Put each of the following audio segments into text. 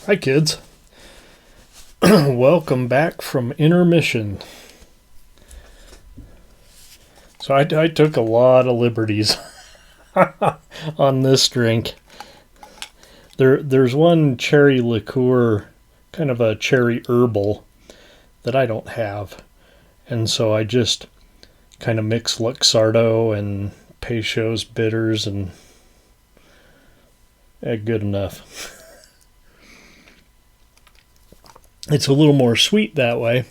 Hi, kids. Welcome back from intermission. So I took a lot of liberties on this drink. There's one cherry liqueur, kind of a cherry herbal, that I don't have. And so I just kind of mix Luxardo and Peychaud's bitters and good enough. It's a little more sweet that way,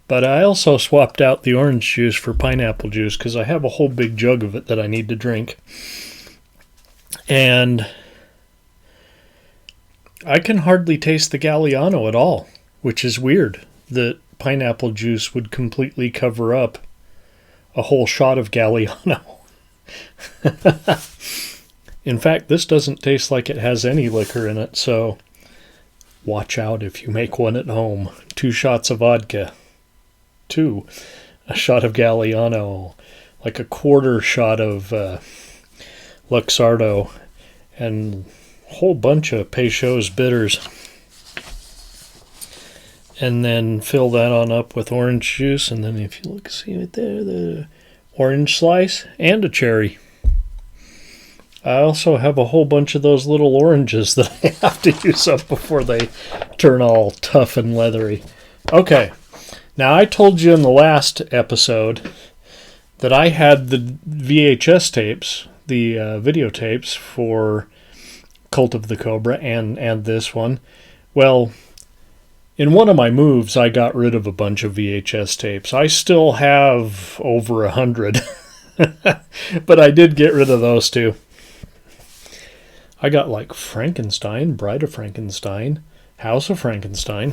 but I also swapped out the orange juice for pineapple juice because I have a whole big jug of it that I need to drink. And I can hardly taste the Galliano at all, which is weird that pineapple juice would completely cover up a whole shot of Galliano. In fact, this doesn't taste like it has any liquor in it, so watch out if you make one at home. 2 shots of vodka. 2. A shot of Galliano. Like a quarter shot of Luxardo. And a whole bunch of Peychaud's bitters. And then fill that on up with orange juice. And then if you look, see it there, the orange slice and a cherry. I also have a whole bunch of those little oranges that I have to use up before they turn all tough and leathery. Okay, now I told you in the last episode that I had the VHS tapes, the videotapes for Cult of the Cobra and this one. Well, in one of my moves, I got rid of a bunch of VHS tapes. I still have over 100, but I did get rid of those too. I got like Frankenstein, Bride of Frankenstein, House of Frankenstein.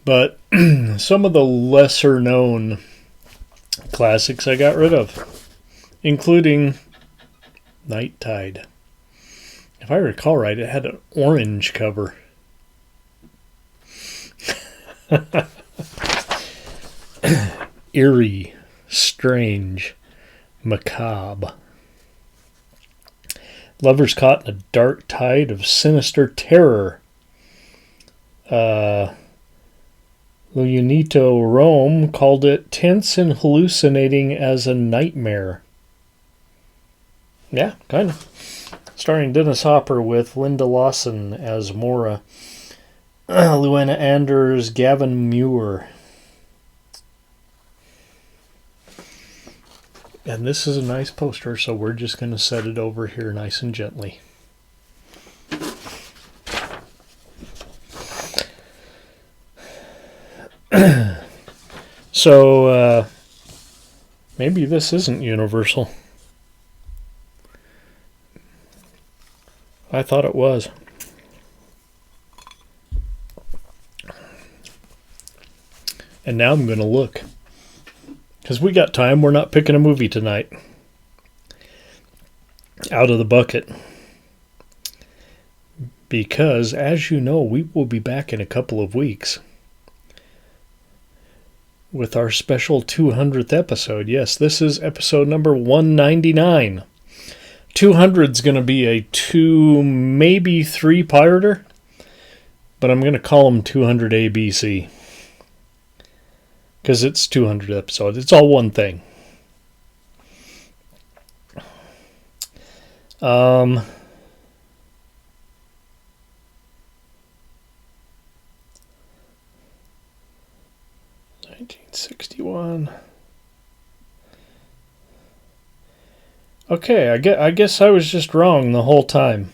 But some of the lesser known classics I got rid of, including Night Tide. If I recall right, it had an orange cover. Eerie, strange, macabre. Lovers caught in a dark tide of sinister terror. Leonito Rome called it tense and hallucinating as a nightmare. Yeah, kind of. Starring Dennis Hopper with Linda Lawson as Mora, Luana Anders, Gavin Muir. And this is a nice poster, so we're just going to set it over here nice and gently. So, maybe this isn't Universal. I thought it was. And now I'm going to look. Because we got time, we're not picking a movie tonight. Out of the bucket. Because, as you know, we will be back in a couple of weeks. With our special 200th episode. Yes, this is episode number 199. 200's going to be a 2, maybe 3-parter. But I'm going to call them 200 ABC. Because it's 200 episodes. It's all one thing. Um, 1961. Okay, I guess I was just wrong the whole time.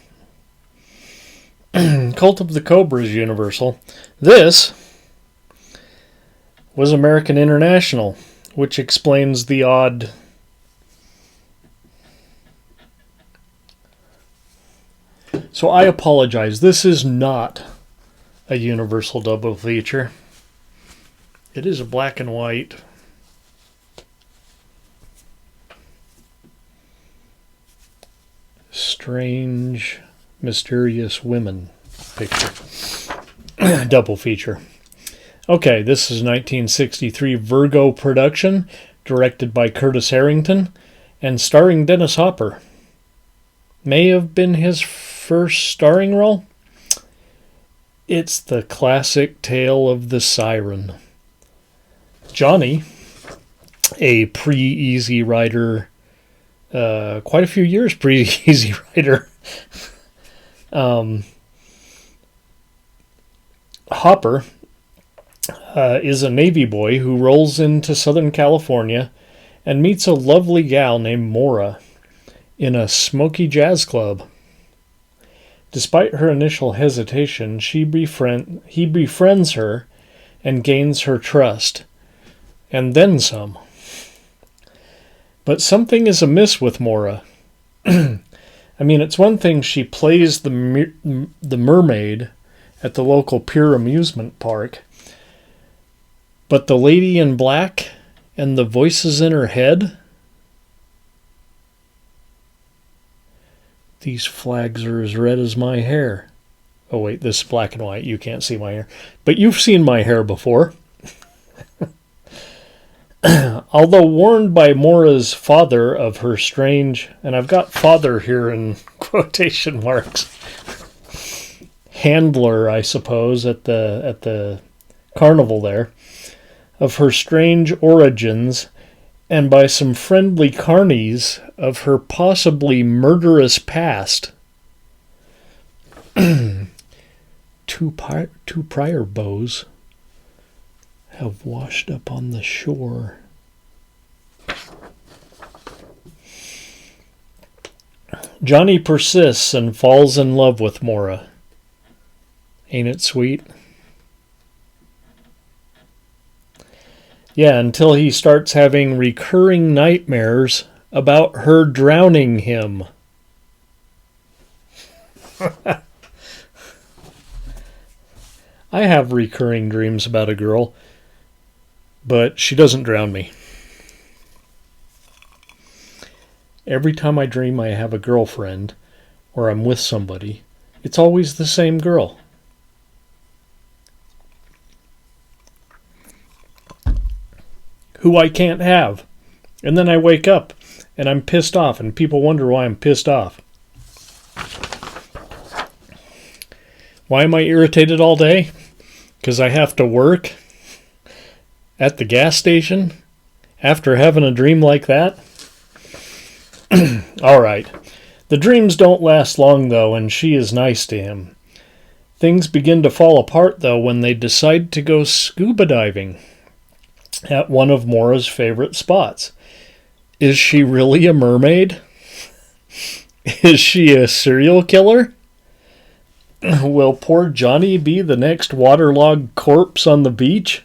Cult of the Cobra is Universal. This was American International, which explains the odd So I apologize. This is not a Universal double feature. It is a black and white. Strange, Mysterious Women picture. Double feature. Okay, this is 1963 Virgo production, directed by Curtis Harrington, and starring Dennis Hopper. May have been his first starring role. It's the classic tale of the siren. Johnny, a pre-Easy Rider, quite a few years pre-Easy Rider, Hopper is a Navy boy who rolls into Southern California and meets a lovely gal named Maura in a smoky jazz club. Despite her initial hesitation, he befriends her and gains her trust, and then some. But something is amiss with Maura. I mean, it's one thing she plays the mermaid at the local pier amusement park, but the lady in black and the voices in her head? These flags are as red as my hair. Oh wait, this is black and white. You can't see my hair. But you've seen my hair before. Although warned by Maura's father of her strange, and I've got father here in quotation marks, handler, I suppose, at the carnival there, of her strange origins, and by some friendly carnies of her possibly murderous past. Two prior beaux have washed up on the shore. Johnny persists and falls in love with Maura. Ain't it sweet? Yeah, until he starts having recurring nightmares about her drowning him. I have recurring dreams about a girl, but she doesn't drown me. Every time I dream I have a girlfriend, or I'm with somebody, it's always the same girl. Who I can't have. And then I wake up, and I'm pissed off, and people wonder why I'm pissed off. Why am I irritated all day? Because I have to work at the gas station after having a dream like that? All right. The dreams don't last long, though, and she is nice to him. Things begin to fall apart, though, when they decide to go scuba diving at one of Maura's favorite spots. Is she really a mermaid? Is she a serial killer? Will poor Johnny be the next waterlogged corpse on the beach?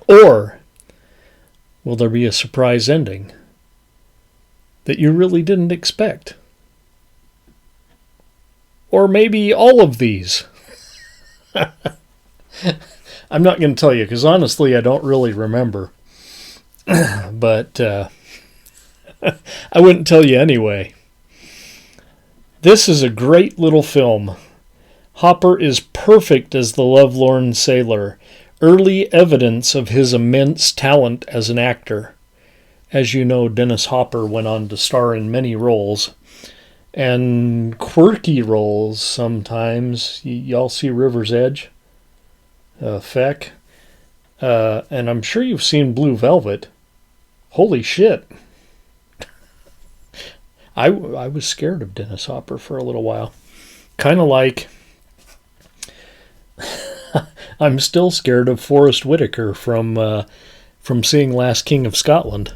Or will there be a surprise ending that you really didn't expect? Or maybe all of these. I'm not going to tell you, because honestly I don't really remember. But I wouldn't tell you anyway. This is a great little film. Hopper is perfect as the lovelorn sailor, early evidence of his immense talent as an actor. As you know, Dennis Hopper went on to star in many roles, and quirky roles sometimes. Y'all see River's Edge? Feck? And I'm sure you've seen Blue Velvet. Holy shit. I was scared of Dennis Hopper for a little while. Kind of like I'm still scared of Forrest Whitaker from seeing Last King of Scotland.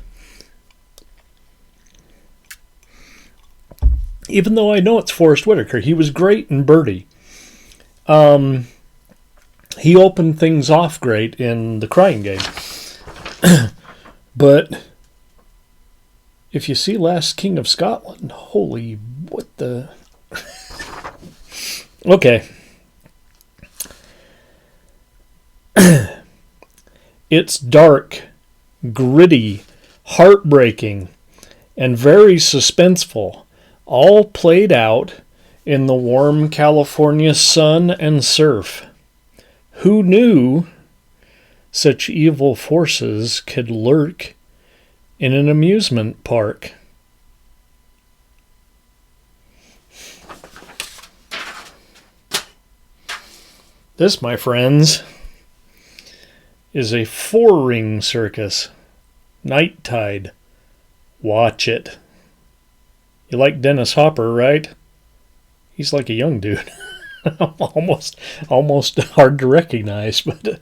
Even though I know it's Forrest Whitaker, he was great in Birdie. He opened things off great in The Crying Game. But if you see Last King of Scotland, holy, what the... Okay. It's dark, gritty, heartbreaking, and very suspenseful, all played out in the warm California sun and surf. Who knew such evil forces could lurk in an amusement park. This, my friends, is a 4-ring circus. Night Tide. Watch it. You like Dennis Hopper, right? He's like a young dude. almost hard to recognize, but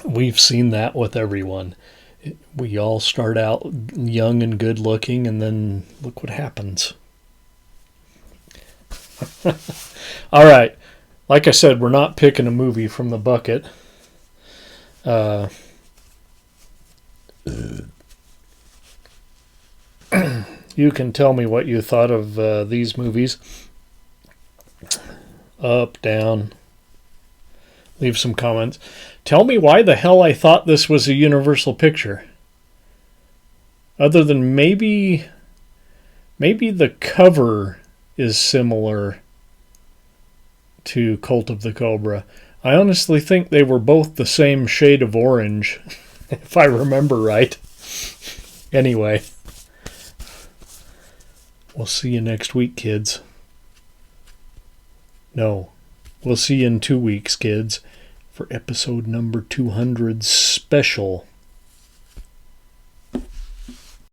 we've seen that with everyone. We all start out young and good looking, and then look what happens. All right. Like I said, we're not picking a movie from the bucket. You can tell me what you thought of these movies. Up, down. Leave some comments. Tell me why the hell I thought this was a Universal picture. Other than maybe the cover is similar to Cult of the Cobra. I honestly think they were both the same shade of orange, if I remember right. Anyway, we'll see you next week, kids. No, we'll see you in 2 weeks, kids, for episode number 200 special.